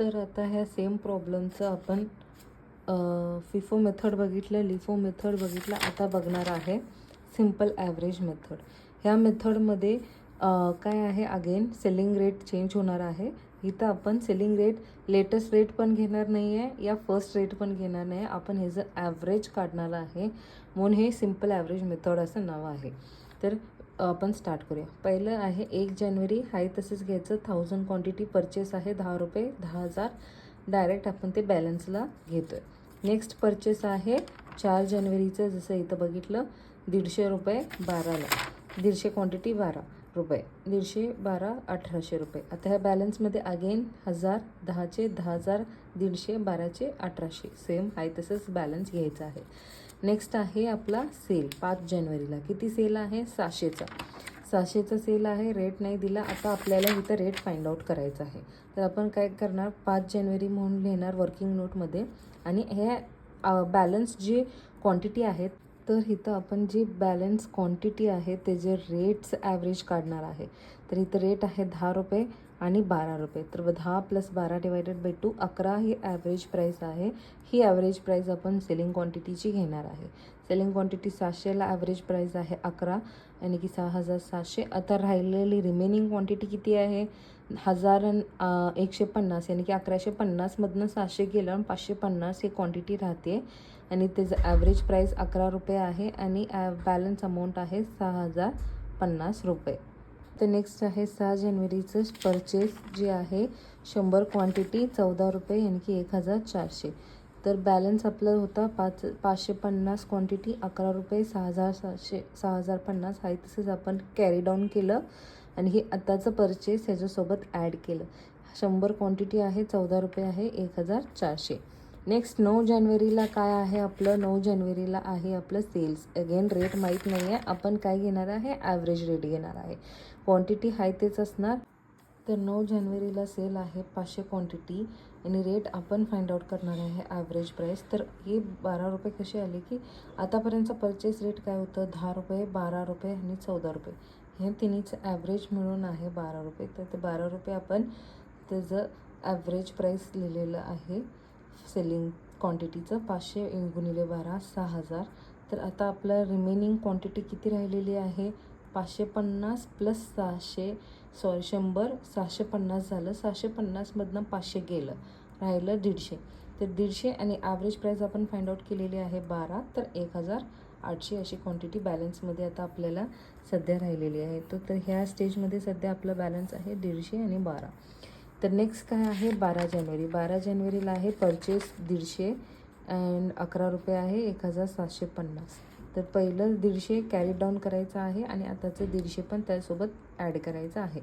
तर आता ह्या सेम प्रॉब्लेमचं आपण फिफो मेथड बघितलं, लिफो मेथड बघितलं, आता बघणार आहे सिम्पल ॲव्हरेज मेथड. ह्या मेथडमध्ये काय आहे, अगेन सेलिंग रेट चेंज होणार आहे. इथं आपण सेलिंग रेट लेटेस्ट रेट पण घेणार नाही आहे या फर्स्ट रेट पण घेणार नाही, आपण हे जर ॲव्हरेज काढणार आहे म्हणून हे सिम्पल ॲव्हरेज मेथड असं नाव आहे. तर आपण स्टार्ट करूया. पहिलं आहे 1 जानेवारी, हाय तसंच घ्यायचं. 1000 क्वांटिटी परचेस आहे, 10 रुपये, 10,000 डायरेक्ट आपण ते बॅलन्सला घेतो आहे. नेक्स्ट परचेस आहे 4 जानेवारीचं, जसं इथं बघितलं 150 रुपये 12ला, 150 क्वांटिटी 12 रुपये, 150 12 1800 रुपये. आता ह्या बॅलन्समध्ये अगेन 1000, 10चे 10,000, 150 12चे 1800, सेम आहे तसंच बॅलन्स घ्यायचं आहे. नेक्स्ट आहे आपला सेल 5 जानेवारीला. किती सेल आहे? 600चा. 600चा सेल आहे, रेट नाही दिला. आता आपल्याला इथं रेट फाइंड आउट करायचं आहे. तर आपण काय करणार, 5 जानेवारी म्हणून लिहिणार वर्किंग नोटमध्ये आणि हे बॅलन्स जी क्वांटिटी आहेत, तर इथं आपण जी बॅलन्स क्वांटिटी आहे त्याचे रेट्स ॲव्हरेज काढणार आहे. तर इथं रेट आहे 10 रुपये आणि 12 रुपये. तर 10 + 12 / 2 11 ही ॲव्हरेज प्राईस आहे. ही ॲव्हरेज प्राईस आपण सेलिंग क्वांटिटीची घेणार आहे. सेलिंग क्वांटिटी 700ला ॲव्हरेज प्राईस आहे 11 आणि की 6700. आता राहिलेली रिमेनिंग क्वांटिटी किती आहे? 1150 यानी की 1150मधनं 700 गेलं आणि 550 ही क्वांटिटी राहते आणि त्याचं ॲव्हरेज प्राईस 11 रुपये आहे आणि बॅलन्स अमाऊंट आहे 6050 रुपये. तर नेक्स्ट आहे 6 जानेवारीचं परचेस जे आहे 100 क्वांटिटी 14 रुपये यानी की 1400. तर बॅलन्स आपलं होता 550 क्वांटिटी 11 रुपये 6700 6050 आहे तसंच आपण कॅरी डाऊन केलं आणि हे आत्ताचं परचेस ह्याच्यासोबत ॲड केलं. 100 क्वांटिटी आहे 14 रुपये आहे 1400. नेक्स्ट 9 जानेवारीला काय आहे आपलं? 9 जानेवारीला आहे आपलं सेल्स. अगेन रेट माहीत नाही आहे, आपण काय घेणार आहे? ॲव्हरेज रेट घेणार आहे. क्वांटिटी आहे तेच असणार. तर 9 जानेवारीला सेल आहे 500 क्वांटिटी आणि रेट आपण फाइंड आउट करणार आहे ॲव्हरेज प्राईस. तर हे 12 रुपये कसे आले की आतापर्यंतचा परचेस रेट काय होतं? 10 रुपये 12 रुपये आणि 14 रुपये. हे तिन्हीचं ॲव्हरेज मिळून आहे 12 रुपये. तर ते 12 रुपये आपण त्याचं ॲव्हरेज प्राईस लिहिलेलं आहे सेलिंग क्वांटिटीचं. 500 × 12 6000. तर आता आपलं रिमेनिंग क्वांटिटी किती राहिलेली आहे? 550 + 600 100 650 झालं. 650मधनं 500 गेलं, राहिलं 150. तर 150 आणि ॲव्हरेज प्राईस आपण फाइंड आउट केलेली आहे 12. तर 1800 अशी क्वांटिटी बॅलन्समध्ये आता आपल्याला सध्या राहिलेली आहे. तर ह्या स्टेजमध्ये सध्या आपलं बॅलन्स आहे 150 आणि 12. तर नेक्स्ट काय आहे 12 जानेवारी. 12 जानेवारीला आहे परचेस 150 अँड 11 रुपये आहे 1750. तर पहिलं 150 कॅरी डाऊन करायचं आहे आणि आताचं 150 पण त्यासोबत ॲड करायचं आहे.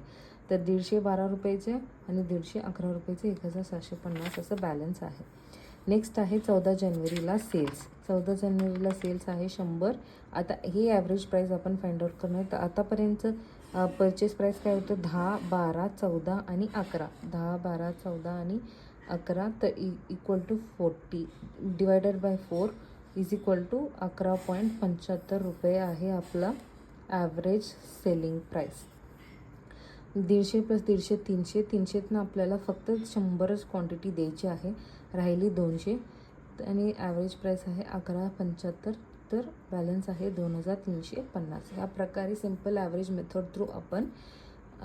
तर 150 12 रुपयाचे आणि 150 11 रुपयाचे 1750 असं बॅलन्स आहे. नेक्स्ट आहे 14 जानेवारीला सेल्स. 14 जानेवारीला सेल्स आहे 100. आता ही ॲव्हरेज प्राईस आपण फाइंड आउट करणार. तर आतापर्यंत परचेस प्राईस काय होतं? 10 12 14 आणि 11. 10 12 14 आणि 11. तर = 40 / 4 = 11.75 रुपये आहे आपला ॲव्हरेज सेलिंग प्राईस. 150 + 150 300. 300तनं आपल्याला फक्त 100च क्वांटिटी द्यायची आहे, राहिली 200 आणि ॲव्हरेज प्राईस आहे 11.75. तर बॅलन्स आहे 2350. ह्या प्रकारे सिम्पल ॲव्हरेज मेथड थ्रू आपण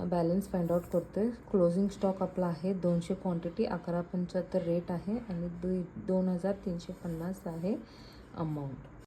बॅलन्स फाइंड आउट करतो आहे. क्लोजिंग स्टॉक आपला आहे 200 क्वांटिटी 11.75 रेट आहे आणि 2350 आहे अमाऊंट.